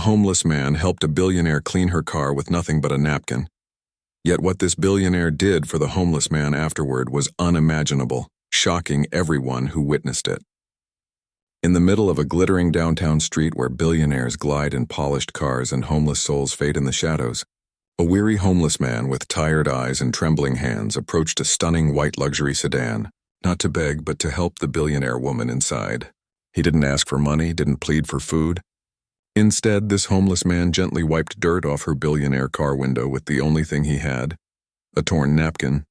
homeless man helped a billionaire clean her car with nothing but a napkin. Yet what this billionaire did for the homeless man afterward was unimaginable, shocking everyone who witnessed it. In the middle of a glittering downtown street where billionaires glide in polished cars and homeless souls fade in the shadows, a weary homeless man with tired eyes and trembling hands approached a stunning white luxury sedan, not to beg but to help the billionaire woman inside. He didn't ask for money, didn't plead for food. Instead, this homeless man gently wiped dirt off her billionaire car window with the only thing he had, a torn napkin,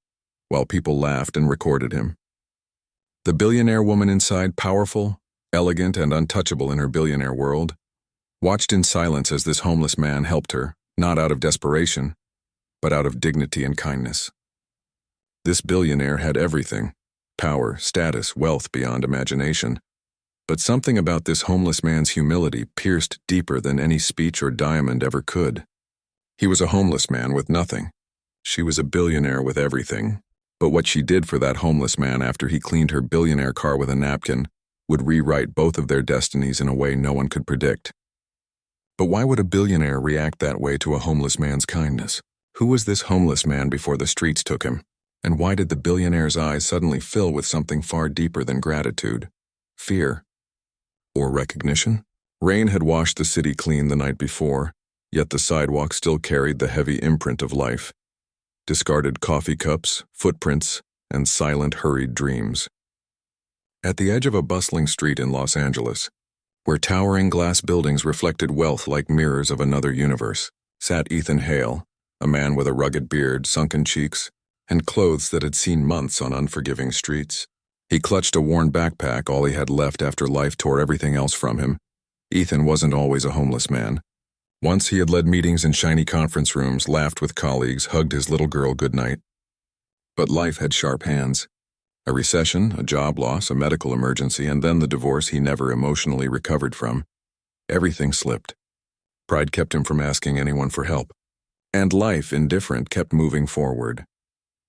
while people laughed and recorded him. The billionaire woman inside, powerful, elegant, and untouchable in her billionaire world, watched in silence as this homeless man helped her, not out of desperation, but out of dignity and kindness. This billionaire had everything: power, status, wealth beyond imagination. But something about this homeless man's humility pierced deeper than any speech or diamond ever could. He was a homeless man with nothing. She was a billionaire with everything. But what she did for that homeless man after he cleaned her billionaire car with a napkin would rewrite both of their destinies in a way no one could predict. But why would a billionaire react that way to a homeless man's kindness? Who was this homeless man before the streets took him? And why did the billionaire's eyes suddenly fill with something far deeper than gratitude? Fear. Or recognition? Rain had washed the city clean the night before, yet the sidewalk still carried the heavy imprint of life. Discarded coffee cups, footprints, and silent, hurried dreams. At the edge of a bustling street in Los Angeles, where towering glass buildings reflected wealth like mirrors of another universe, sat Ethan Hale, a man with a rugged beard, sunken cheeks, and clothes that had seen months on unforgiving streets. He clutched a worn backpack, all he had left after life tore everything else from him. Ethan wasn't always a homeless man. Once he had led meetings in shiny conference rooms, laughed with colleagues, hugged his little girl goodnight. But life had sharp hands. A recession, a job loss, a medical emergency, and then the divorce he never emotionally recovered from. Everything slipped. Pride kept him from asking anyone for help. And life, indifferent, kept moving forward.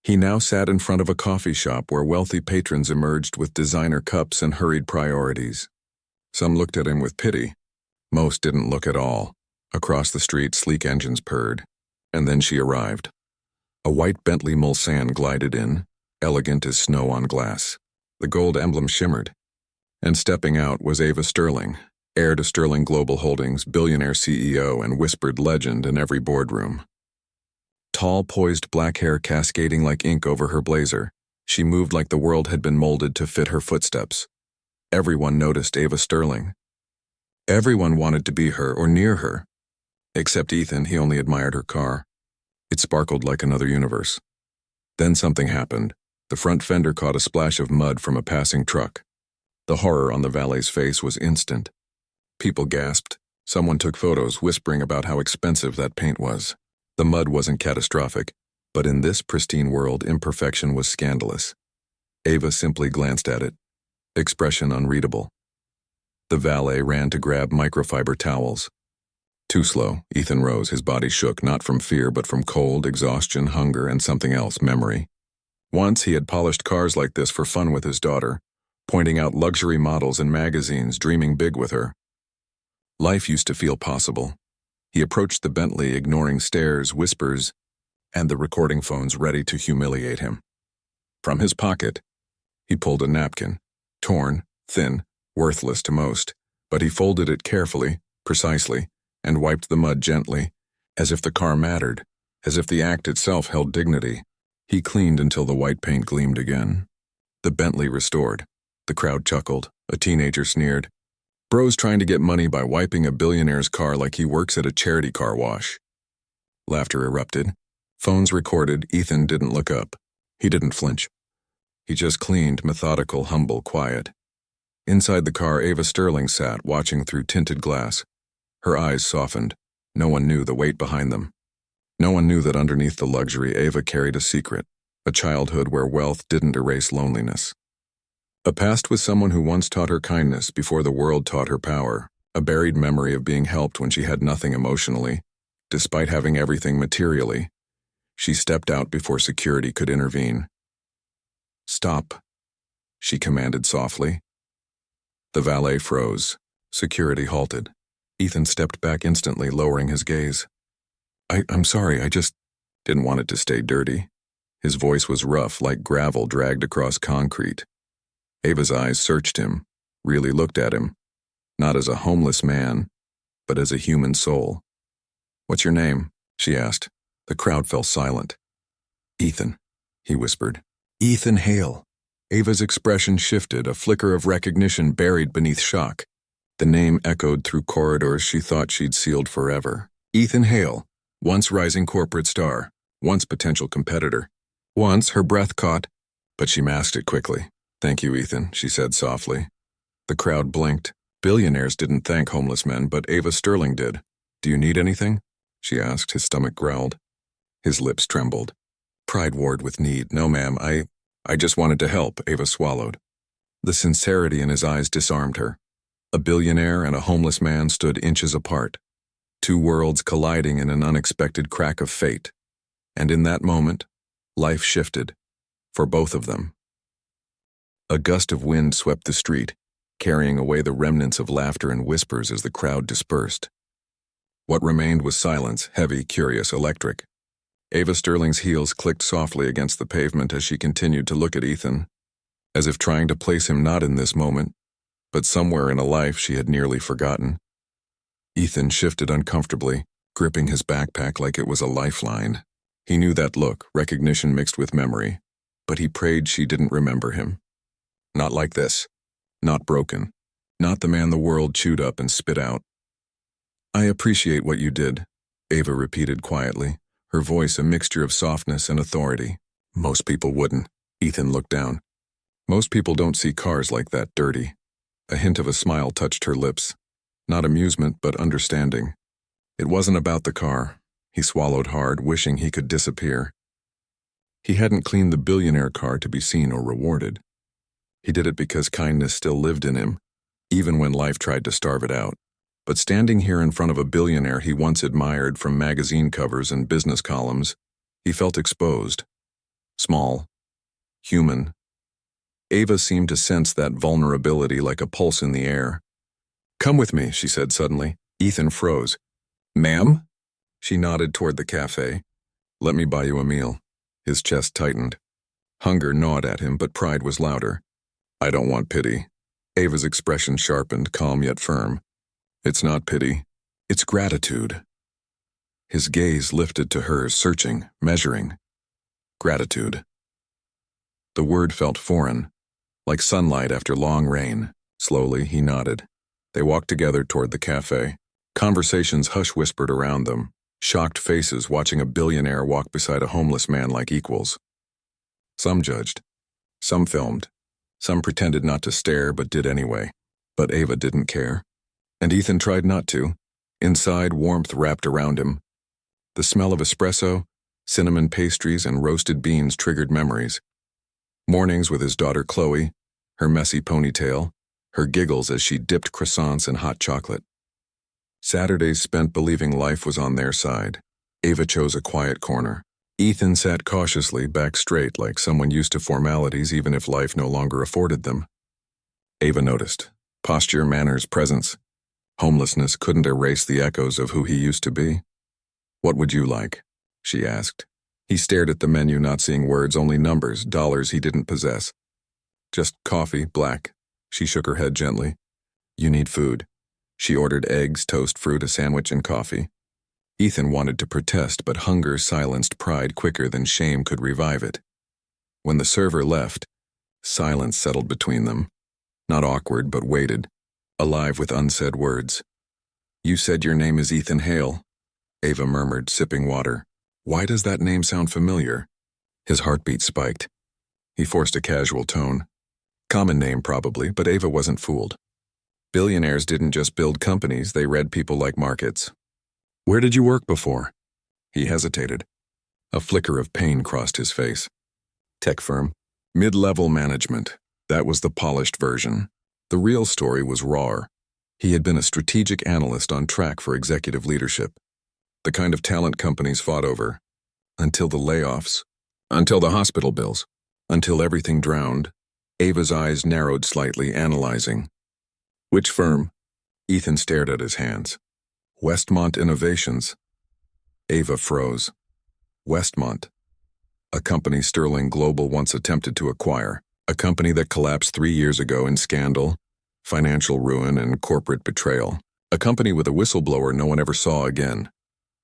He now sat in front of a coffee shop where wealthy patrons emerged with designer cups and hurried priorities. Some looked at him with pity. Most didn't look at all. Across the street, sleek engines purred. And then she arrived. A white Bentley Mulsanne glided in, elegant as snow on glass. The gold emblem shimmered. And stepping out was Ava Sterling, heir to Sterling Global Holdings, billionaire CEO and whispered legend in every boardroom. Tall, poised black hair cascading like ink over her blazer, she moved like the world had been molded to fit her footsteps. Everyone noticed Ava Sterling. Everyone wanted to be her or near her. Except Ethan, he only admired her car. It sparkled like another universe. Then something happened. The front fender caught a splash of mud from a passing truck. The horror on the valet's face was instant. People gasped. Someone took photos, whispering about how expensive that paint was. The mud wasn't catastrophic, but in this pristine world, imperfection was scandalous. Ava simply glanced at it, expression unreadable. The valet ran to grab microfiber towels. Too slow, Ethan rose, his body shook, not from fear but from cold, exhaustion, hunger, and something else, memory. Once he had polished cars like this for fun with his daughter, pointing out luxury models in magazines, dreaming big with her. Life used to feel possible. He approached the Bentley, ignoring stares, whispers, and the recording phones ready to humiliate him. From his pocket, he pulled a napkin, torn, thin, worthless to most, but he folded it carefully, precisely, and wiped the mud gently, as if the car mattered, as if the act itself held dignity. He cleaned until the white paint gleamed again. The Bentley restored. The crowd chuckled. A teenager sneered. Bro's trying to get money by wiping a billionaire's car like he works at a charity car wash. Laughter erupted. Phones recorded. Ethan didn't look up. He didn't flinch. He just cleaned, methodical, humble, quiet. Inside the car, Ava Sterling sat, watching through tinted glass. Her eyes softened. No one knew the weight behind them. No one knew that underneath the luxury, Ava carried a secret, a childhood where wealth didn't erase loneliness. A past with someone who once taught her kindness before the world taught her power, a buried memory of being helped when she had nothing emotionally, despite having everything materially. She stepped out before security could intervene. "Stop," she commanded softly. The valet froze. Security halted. Ethan stepped back instantly, lowering his gaze. I'm sorry, I just didn't want it to stay dirty. His voice was rough, like gravel dragged across concrete. Ava's eyes searched him, really looked at him, not as a homeless man, but as a human soul. "What's your name?" she asked. The crowd fell silent. "Ethan," he whispered. "Ethan Hale." Ava's expression shifted, a flicker of recognition buried beneath shock. The name echoed through corridors she thought she'd sealed forever. Ethan Hale, once rising corporate star, once potential competitor. Once her breath caught, but she masked it quickly. "Thank you, Ethan," she said softly. The crowd blinked. Billionaires didn't thank homeless men, but Ava Sterling did. "Do you need anything?" she asked. His stomach growled. His lips trembled. Pride warred with need. "No, ma'am, I just wanted to help," Ava swallowed. The sincerity in his eyes disarmed her. A billionaire and a homeless man stood inches apart, two worlds colliding in an unexpected crack of fate. And in that moment, life shifted, for both of them. A gust of wind swept the street, carrying away the remnants of laughter and whispers as the crowd dispersed. What remained was silence, heavy, curious, electric. Ava Sterling's heels clicked softly against the pavement as she continued to look at Ethan, as if trying to place him not in this moment, but somewhere in a life she had nearly forgotten. Ethan shifted uncomfortably, gripping his backpack like it was a lifeline. He knew that look, recognition mixed with memory, but he prayed she didn't remember him. Not like this. Not broken. Not the man the world chewed up and spit out. "I appreciate what you did," Ava repeated quietly, her voice a mixture of softness and authority. "Most people wouldn't." Ethan looked down. "Most people don't see cars like that dirty." A hint of a smile touched her lips. Not amusement, but understanding. It wasn't about the car. He swallowed hard, wishing he could disappear. He hadn't cleaned the billionaire car to be seen or rewarded. He did it because kindness still lived in him, even when life tried to starve it out. But standing here in front of a billionaire he once admired from magazine covers and business columns, he felt exposed. Small. Human. Ava seemed to sense that vulnerability like a pulse in the air. "Come with me," she said suddenly. Ethan froze. "Ma'am?" She nodded toward the cafe. "Let me buy you a meal." His chest tightened. Hunger gnawed at him, but pride was louder. "I don't want pity." Ava's expression sharpened, calm yet firm. "It's not pity. It's gratitude." His gaze lifted to hers, searching, measuring. Gratitude. The word felt foreign, like sunlight after long rain. Slowly, he nodded. They walked together toward the cafe. Conversations hush-whispered around them, shocked faces watching a billionaire walk beside a homeless man like equals. Some judged. Some filmed. Some pretended not to stare but did anyway. But Ava didn't care. And Ethan tried not to. Inside, warmth wrapped around him. The smell of espresso, cinnamon pastries, and roasted beans triggered memories. Mornings with his daughter Chloe, her messy ponytail, her giggles as she dipped croissants in hot chocolate. Saturdays spent believing life was on their side. Ava chose a quiet corner. Ethan sat cautiously, back straight, like someone used to formalities even if life no longer afforded them. Ava noticed. Posture, manners, presence. Homelessness couldn't erase the echoes of who he used to be. "What would you like?" she asked. He stared at the menu, not seeing words, only numbers, dollars he didn't possess. "Just coffee, black." She shook her head gently. "You need food." She ordered eggs, toast, fruit, a sandwich, and coffee. Ethan wanted to protest, but hunger silenced pride quicker than shame could revive it. When the server left, silence settled between them. Not awkward, but weighted, alive with unsaid words. "You said your name is Ethan Hale," Ava murmured, sipping water. "Why does that name sound familiar?" His heartbeat spiked. He forced a casual tone. Common name, probably, but Ava wasn't fooled. Billionaires didn't just build companies, they read people like markets. "Where did you work before?" He hesitated. A flicker of pain crossed his face. "Tech firm. Mid-level management." That was the polished version. The real story was raw. He had been a strategic analyst on track for executive leadership. The kind of talent companies fought over. Until the layoffs. Until the hospital bills. Until everything drowned. Ava's eyes narrowed slightly, analyzing. "Which firm?" Ethan stared at his hands. Westmont Innovations. Ava froze. Westmont, a company Sterling Global once attempted to acquire, a company that collapsed 3 years ago in scandal, financial ruin, and corporate betrayal. A company with a whistleblower no one ever saw again.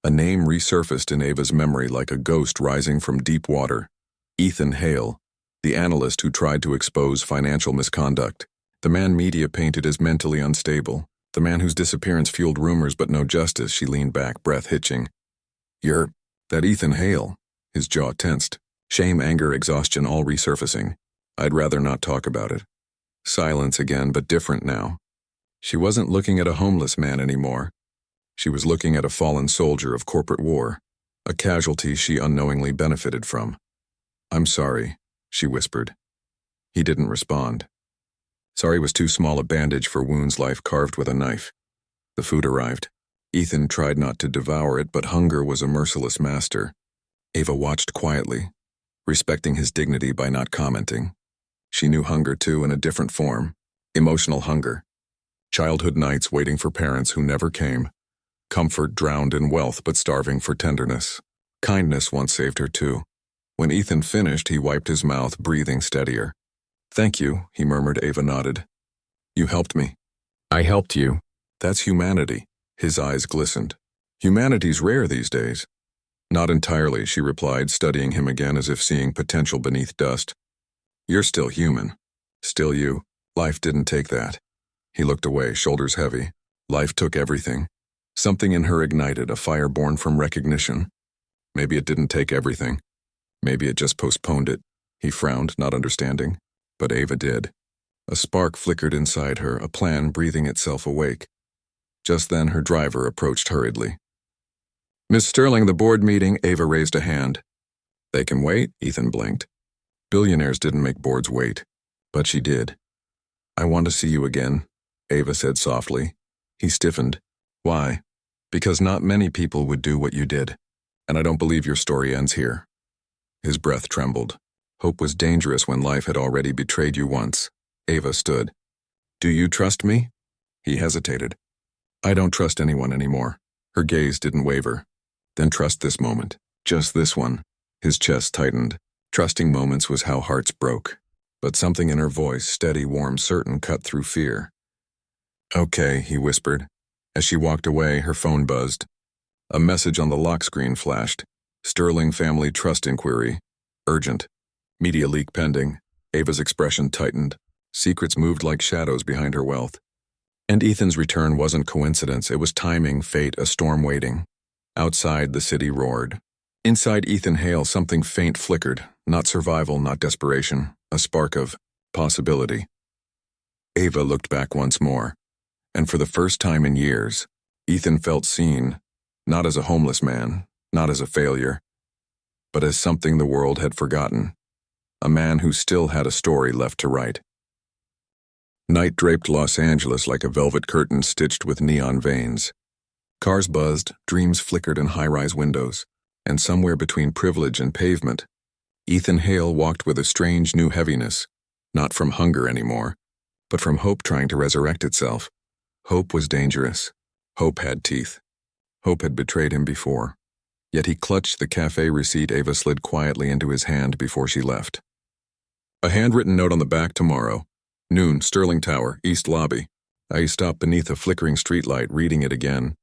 A name resurfaced in Ava's memory like a ghost rising from deep water. Ethan Hale, the analyst who tried to expose financial misconduct. The man media painted as mentally unstable. The man whose disappearance fueled rumors but no justice. She leaned back, breath hitching. "You're that Ethan Hale." His jaw tensed. Shame, anger, exhaustion all resurfacing. "I'd rather not talk about it." Silence again, but different now. She wasn't looking at a homeless man anymore. She was looking at a fallen soldier of corporate war, a casualty she unknowingly benefited from. "I'm sorry," she whispered. He didn't respond. Sorry was too small a bandage for wounds life carved with a knife. The food arrived. Ethan tried not to devour it, but hunger was a merciless master. Ava watched quietly, respecting his dignity by not commenting. She knew hunger too, in a different form. Emotional hunger. Childhood nights waiting for parents who never came. Comfort drowned in wealth but starving for tenderness. Kindness once saved her too. When Ethan finished, he wiped his mouth, breathing steadier. "Thank you," he murmured. Ava nodded. "You helped me." "I helped you." "That's humanity." His eyes glistened. "Humanity's rare these days." "Not entirely," she replied, studying him again as if seeing potential beneath dust. "You're still human. Still you. Life didn't take that." He looked away, shoulders heavy. Life took everything. Something in her ignited, a fire born from recognition. Maybe it didn't take everything. Maybe it just postponed it. He frowned, not understanding. But Ava did. A spark flickered inside her, a plan breathing itself awake. Just then her driver approached hurriedly. "Miss Sterling, the board meeting." Ava raised a hand. "They can wait," Ethan blinked. Billionaires didn't make boards wait. But she did. "I want to see you again," Ava said softly. He stiffened. "Why?" "Because not many people would do what you did. And I don't believe your story ends here." His breath trembled. Hope was dangerous when life had already betrayed you once. Ava stood. "Do you trust me?" He hesitated. "I don't trust anyone anymore." Her gaze didn't waver. "Then trust this moment. Just this one." His chest tightened. Trusting moments was how hearts broke. But something in her voice, steady, warm, certain, cut through fear. "Okay," he whispered. As she walked away, her phone buzzed. A message on the lock screen flashed. "Sterling Family Trust Inquiry. Urgent. Media leak pending." Ava's expression tightened. Secrets moved like shadows behind her wealth. And Ethan's return wasn't coincidence. It was timing, fate, a storm waiting. Outside, the city roared. Inside Ethan Hale, something faint flickered. Not survival, not desperation. A spark of possibility. Ava looked back once more. And for the first time in years, Ethan felt seen, not as a homeless man, not as a failure, but as something the world had forgotten. A man who still had a story left to write. Night draped Los Angeles like a velvet curtain stitched with neon veins. Cars buzzed, dreams flickered in high-rise windows, and somewhere between privilege and pavement, Ethan Hale walked with a strange new heaviness, not from hunger anymore, but from hope trying to resurrect itself. Hope was dangerous. Hope had teeth. Hope had betrayed him before. Yet he clutched the cafe receipt Ava slid quietly into his hand before she left. A handwritten note on the back: tomorrow. Noon, Sterling Tower, East Lobby. I stopped beneath a flickering streetlight, reading it again.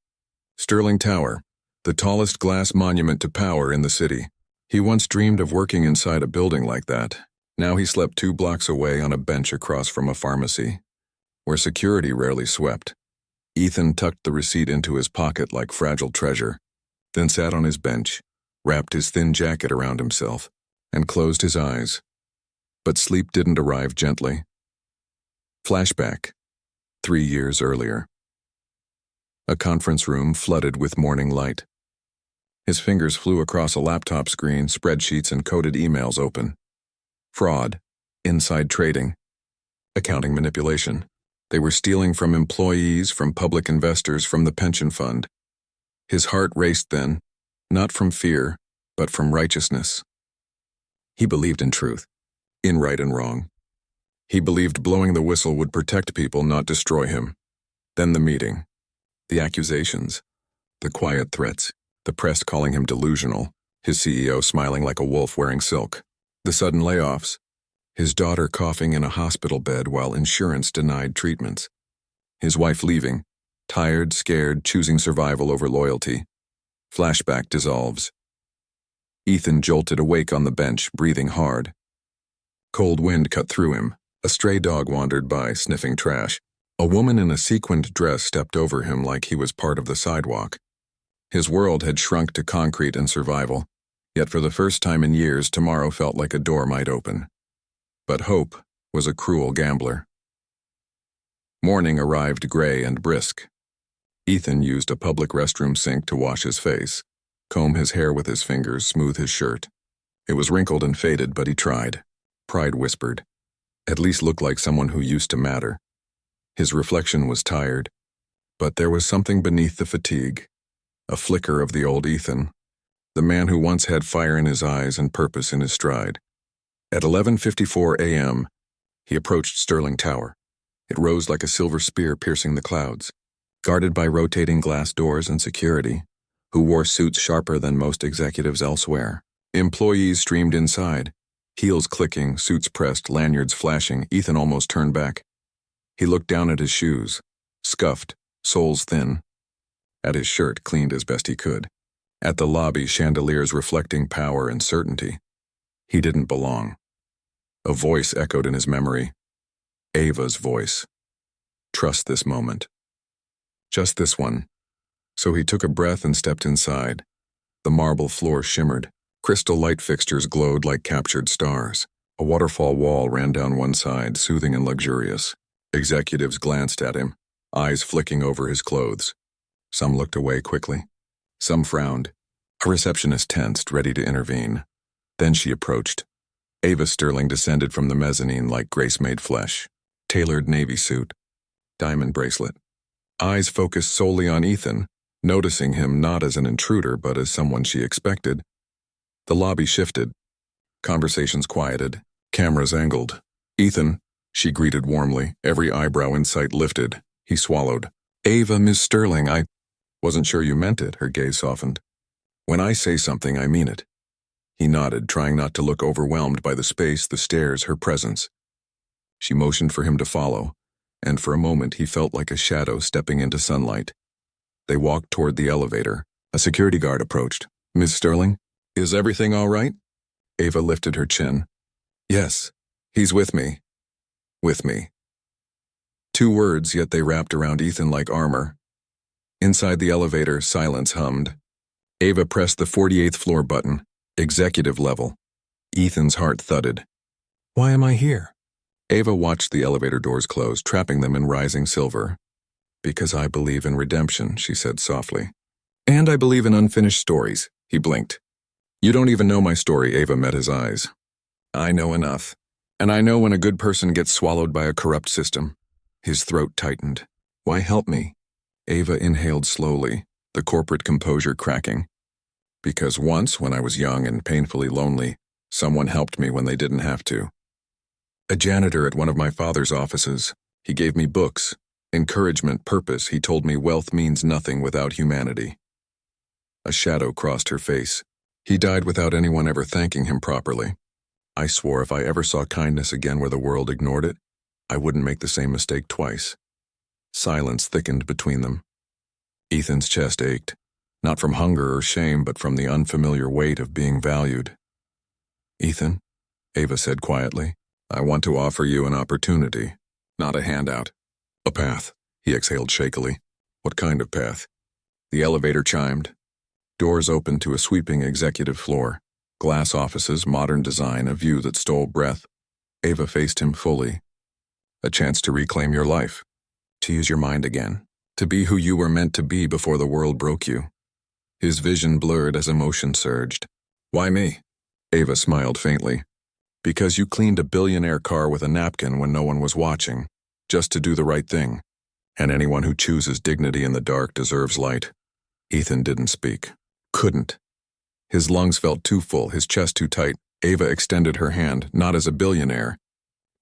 Sterling Tower, the tallest glass monument to power in the city. He once dreamed of working inside a building like that. Now he slept 2 blocks away on a bench across from a pharmacy, where security rarely swept. Ethan tucked the receipt into his pocket like fragile treasure, then sat on his bench, wrapped his thin jacket around himself, and closed his eyes. But sleep didn't arrive gently. Flashback. 3 years earlier. A conference room flooded with morning light. His fingers flew across a laptop screen, spreadsheets and coded emails open. Fraud. Inside trading. Accounting manipulation. They were stealing from employees, from public investors, from the pension fund. His heart raced then, not from fear, but from righteousness. He believed in truth, in right and wrong. He believed blowing the whistle would protect people, not destroy him. Then the meeting. The accusations. The quiet threats, the press calling him delusional, his CEO smiling like a wolf wearing silk. The sudden layoffs, his daughter coughing in a hospital bed while insurance denied treatments. His wife leaving, tired, scared, choosing survival over loyalty. Flashback dissolves. Ethan jolted awake on the bench, breathing hard. Cold wind cut through him. A stray dog wandered by, sniffing trash. A woman in a sequined dress stepped over him like he was part of the sidewalk. His world had shrunk to concrete and survival, yet for the first time in years, tomorrow felt like a door might open. But hope was a cruel gambler. Morning arrived gray and brisk. Ethan used a public restroom sink to wash his face, comb his hair with his fingers, smooth his shirt. It was wrinkled and faded, but he tried. Pride whispered, "At least look like someone who used to matter." His reflection was tired, but there was something beneath the fatigue, a flicker of the old Ethan, the man who once had fire in his eyes and purpose in his stride. At 11:54 a.m., he approached Sterling Tower. It rose like a silver spear piercing the clouds, guarded by rotating glass doors and security, who wore suits sharper than most executives elsewhere. Employees streamed inside, heels clicking, suits pressed, lanyards flashing. Ethan almost turned back. He looked down at his shoes, scuffed, soles thin. At his shirt, cleaned as best he could. At the lobby, chandeliers reflecting power and certainty. He didn't belong. A voice echoed in his memory. Ava's voice. Trust this moment. Just this one. So he took a breath and stepped inside. The marble floor shimmered. Crystal light fixtures glowed like captured stars. A waterfall wall ran down one side, soothing and luxurious. Executives glanced at him, eyes flicking over his clothes. Some looked away quickly. Some frowned. A receptionist tensed, ready to intervene. Then she approached. Ava Sterling descended from the mezzanine like grace-made flesh. Tailored navy suit. Diamond bracelet. Eyes focused solely on Ethan, noticing him not as an intruder but as someone she expected. The lobby shifted. Conversations quieted. Cameras angled. "Ethan," she greeted warmly, every eyebrow in sight lifted. He swallowed. "Ava, Miss Sterling, I wasn't sure you meant it," her gaze softened. "When I say something, I mean it." He nodded, trying not to look overwhelmed by the space, the stairs, her presence. She motioned for him to follow, and for a moment he felt like a shadow stepping into sunlight. They walked toward the elevator. A security guard approached. "Miss Sterling, is everything all right?" Ava lifted her chin. "Yes, he's with me. With me." 2 words, yet they wrapped around Ethan like armor. Inside the elevator, silence hummed. Ava pressed the 48th floor button, executive level. Ethan's heart thudded. "Why am I here?" Ava watched the elevator doors close, trapping them in rising silver. "Because I believe in redemption," she said softly. "And I believe in unfinished stories," he blinked. "You don't even know my story," Ava met his eyes. "I know enough. And I know when a good person gets swallowed by a corrupt system." His throat tightened. "Why help me?" Ava inhaled slowly, the corporate composure cracking. "Because once, when I was young and painfully lonely, someone helped me when they didn't have to. A janitor at one of my father's offices. He gave me books, encouragement, purpose. He told me wealth means nothing without humanity." A shadow crossed her face. He died without anyone ever thanking him properly. I swore if I ever saw kindness again where the world ignored it, I wouldn't make the same mistake twice. Silence thickened between them. Ethan's chest ached, not from hunger or shame, but from the unfamiliar weight of being valued. "Ethan," Ava said quietly, "I want to offer you an opportunity, not a handout. A path," he exhaled shakily. "What kind of path?" The elevator chimed. Doors opened to a sweeping executive floor. Glass offices, modern design, a view that stole breath. Ava faced him fully. "A chance to reclaim your life. To use your mind again. To be who you were meant to be before the world broke you." His vision blurred as emotion surged. "Why me?" Ava smiled faintly. "Because you cleaned a billionaire car with a napkin when no one was watching, just to do the right thing. And anyone who chooses dignity in the dark deserves light." Ethan didn't speak. Couldn't. His lungs felt too full, his chest too tight. Ava extended her hand, not as a billionaire,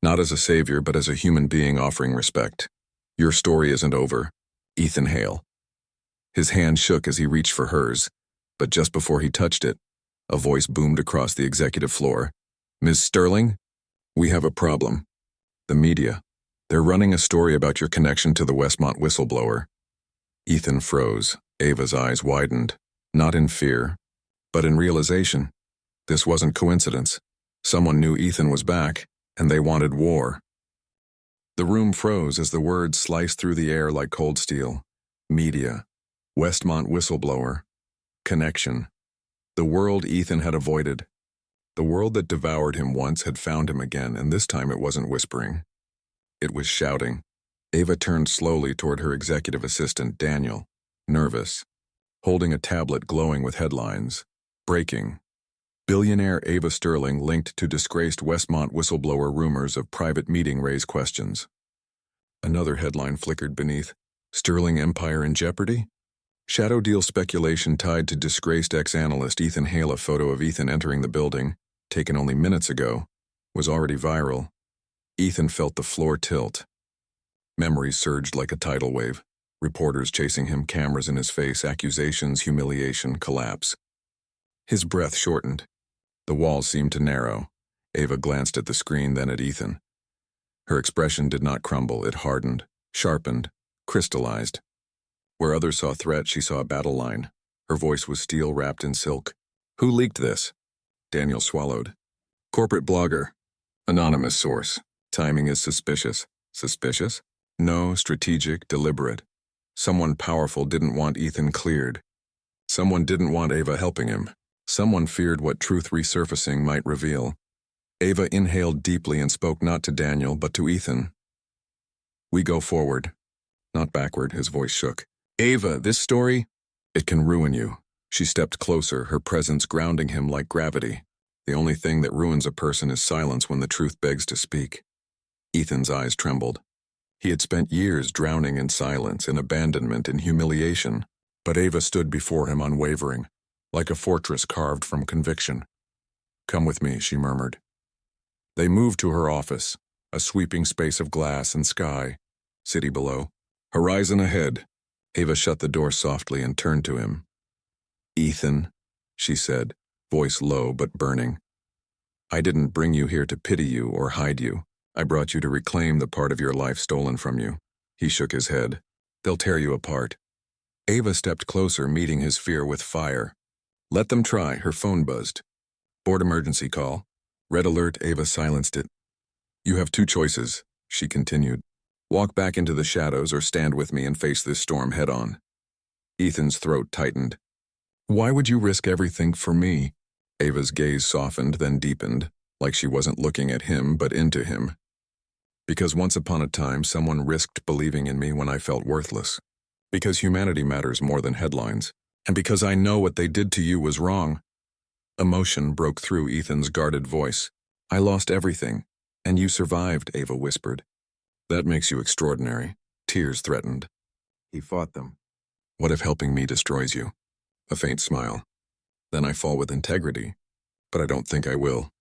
not as a savior, but as a human being offering respect. "Your story isn't over, Ethan Hale." His hand shook as he reached for hers, but just before he touched it, a voice boomed across the executive floor. "Ms. Sterling, we have a problem. The media. They're running a story about your connection to the Westmont whistleblower." Ethan froze. Ava's eyes widened, not in fear, but in realization. This wasn't coincidence. Someone knew Ethan was back, and they wanted war. The room froze as the words sliced through the air like cold steel. Media. Westmont whistleblower. Connection. The world Ethan had avoided. The world that devoured him once had found him again, and this time it wasn't whispering. It was shouting. Ava turned slowly toward her executive assistant, Daniel, nervous, holding a tablet glowing with headlines. Breaking. Billionaire Ava Sterling linked to disgraced Westmont whistleblower rumors of private meeting raise questions. Another headline flickered beneath. Sterling empire in jeopardy? Shadow deal speculation tied to disgraced ex-analyst Ethan Hale. A photo of Ethan entering the building, taken only minutes ago, was already viral. Ethan felt the floor tilt. Memories surged like a tidal wave. Reporters chasing him, cameras in his face, accusations, humiliation, collapse. His breath shortened. The walls seemed to narrow. Ava glanced at the screen, then at Ethan. Her expression did not crumble. It hardened, sharpened, crystallized. Where others saw threat, she saw a battle line. Her voice was steel wrapped in silk. "Who leaked this?" Daniel swallowed. "Corporate blogger. Anonymous source. Timing is suspicious." Suspicious? No, strategic, deliberate. Someone powerful didn't want Ethan cleared. Someone didn't want Ava helping him. Someone feared what truth resurfacing might reveal. Ava inhaled deeply and spoke not to Daniel, but to Ethan. "We go forward, not backward." His voice shook. "Ava, this story, it can ruin you." She stepped closer, her presence grounding him like gravity. The only thing that ruins a person is silence when the truth begs to speak. Ethan's eyes trembled. He had spent years drowning in silence, in abandonment, in humiliation, but Ava stood before him unwavering, like a fortress carved from conviction. "Come with me," she murmured. They moved to her office, a sweeping space of glass and sky, city below, horizon ahead. Ava shut the door softly and turned to him. "Ethan," she said, voice low but burning. "I didn't bring you here to pity you or hide you. I brought you to reclaim the part of your life stolen from you." He shook his head. "They'll tear you apart." Ava stepped closer, meeting his fear with fire. "Let them try." Her phone buzzed. "Board emergency call." Red alert. Ava silenced it. "You have two choices," she continued. "Walk back into the shadows or stand with me and face this storm head on." Ethan's throat tightened. "Why would you risk everything for me?" Ava's gaze softened, then deepened, like she wasn't looking at him but into him. "Because once upon a time someone risked believing in me when I felt worthless. Because humanity matters more than headlines. And because I know what they did to you was wrong." Emotion broke through Ethan's guarded voice. "I lost everything, and you survived," Ava whispered. "That makes you extraordinary." Tears threatened. He fought them. "What if helping me destroys you?" A faint smile. "Then I fall with integrity. But I don't think I will."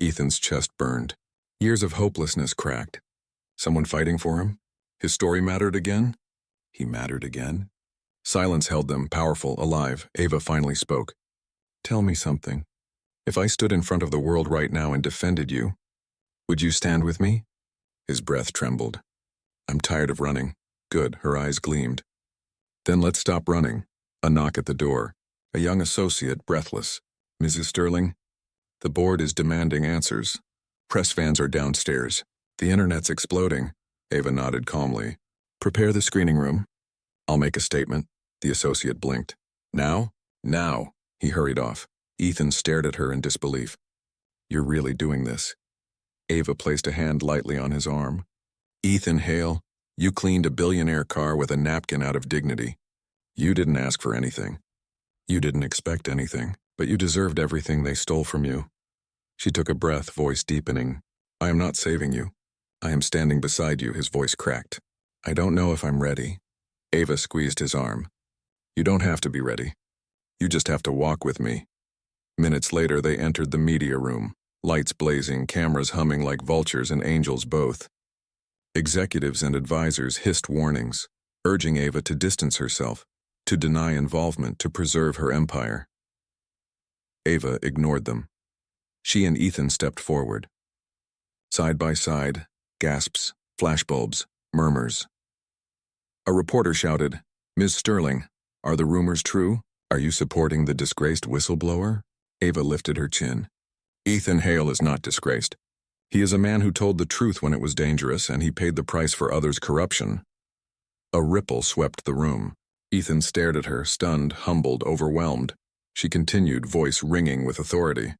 Ethan's chest burned. Years of hopelessness cracked. Someone fighting for him? His story mattered again? He mattered again? Silence held them, powerful, alive. Ava finally spoke. "Tell me something. If I stood in front of the world right now and defended you, would you stand with me?" His breath trembled. "I'm tired of running." "Good." Her eyes gleamed. "Then let's stop running." A knock at the door. A young associate, breathless. "Mrs. Sterling?" "The board is demanding answers. Press fans are downstairs. The internet's exploding." Ava nodded calmly. "Prepare the screening room. I'll make a statement." The associate blinked. "Now?" "Now." He hurried off. Ethan stared at her in disbelief. "You're really doing this?" Ava placed a hand lightly on his arm. "Ethan Hale, you cleaned a billionaire car with a napkin out of dignity. You didn't ask for anything. You didn't expect anything, but you deserved everything they stole from you." She took a breath, voice deepening. "I am not saving you. I am standing beside you." His voice cracked. "I don't know if I'm ready." Ava squeezed his arm. "You don't have to be ready. You just have to walk with me." Minutes later, they entered the media room, lights blazing, cameras humming like vultures and angels both. Executives and advisors hissed warnings, urging Ava to distance herself. to deny involvement to preserve her empire. Ava ignored them. She and Ethan stepped forward. Side by side, gasps, flashbulbs, murmurs. A reporter shouted, "Ms. Sterling, are the rumors true? Are you supporting the disgraced whistleblower?" Ava lifted her chin. Ethan Hale is not disgraced. He is a man who told the truth when it was dangerous, and he paid the price for others' corruption. A ripple swept the room. Ethan stared at her, stunned, humbled, overwhelmed. She continued, voice ringing with authority.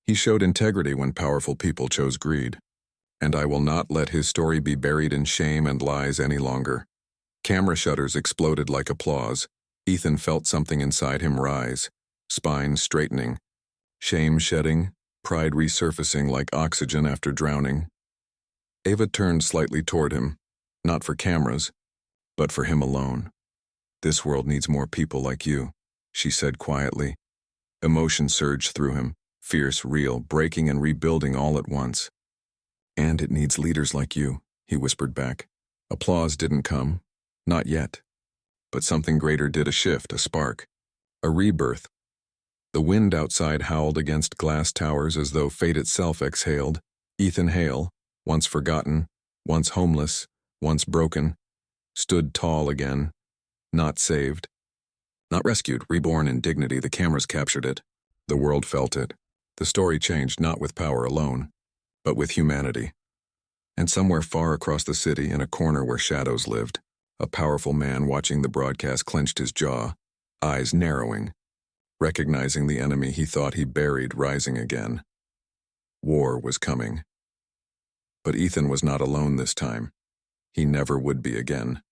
He showed integrity when powerful people chose greed. And I will not let his story be buried in shame and lies any longer. Camera shutters exploded like applause. Ethan felt something inside him rise, spine straightening, shame shedding, pride resurfacing like oxygen after drowning. Ava turned slightly toward him, not for cameras, but for him alone. "This world needs more people like you," she said quietly. Emotion surged through him, fierce, real, breaking and rebuilding all at once. "And it needs leaders like you," he whispered back. Applause didn't come, not yet. But something greater did, a shift, a spark, a rebirth. The wind outside howled against glass towers as though fate itself exhaled. Ethan Hale, once forgotten, once homeless, once broken, stood tall again, not saved, not rescued, reborn in dignity. The cameras captured it. The world felt it. The story changed not with power alone, but with humanity. And somewhere far across the city, in a corner where shadows lived, a powerful man watching the broadcast clenched his jaw, eyes narrowing, recognizing the enemy he thought he buried rising again. War was coming. But Ethan was not alone this time. He never would be again.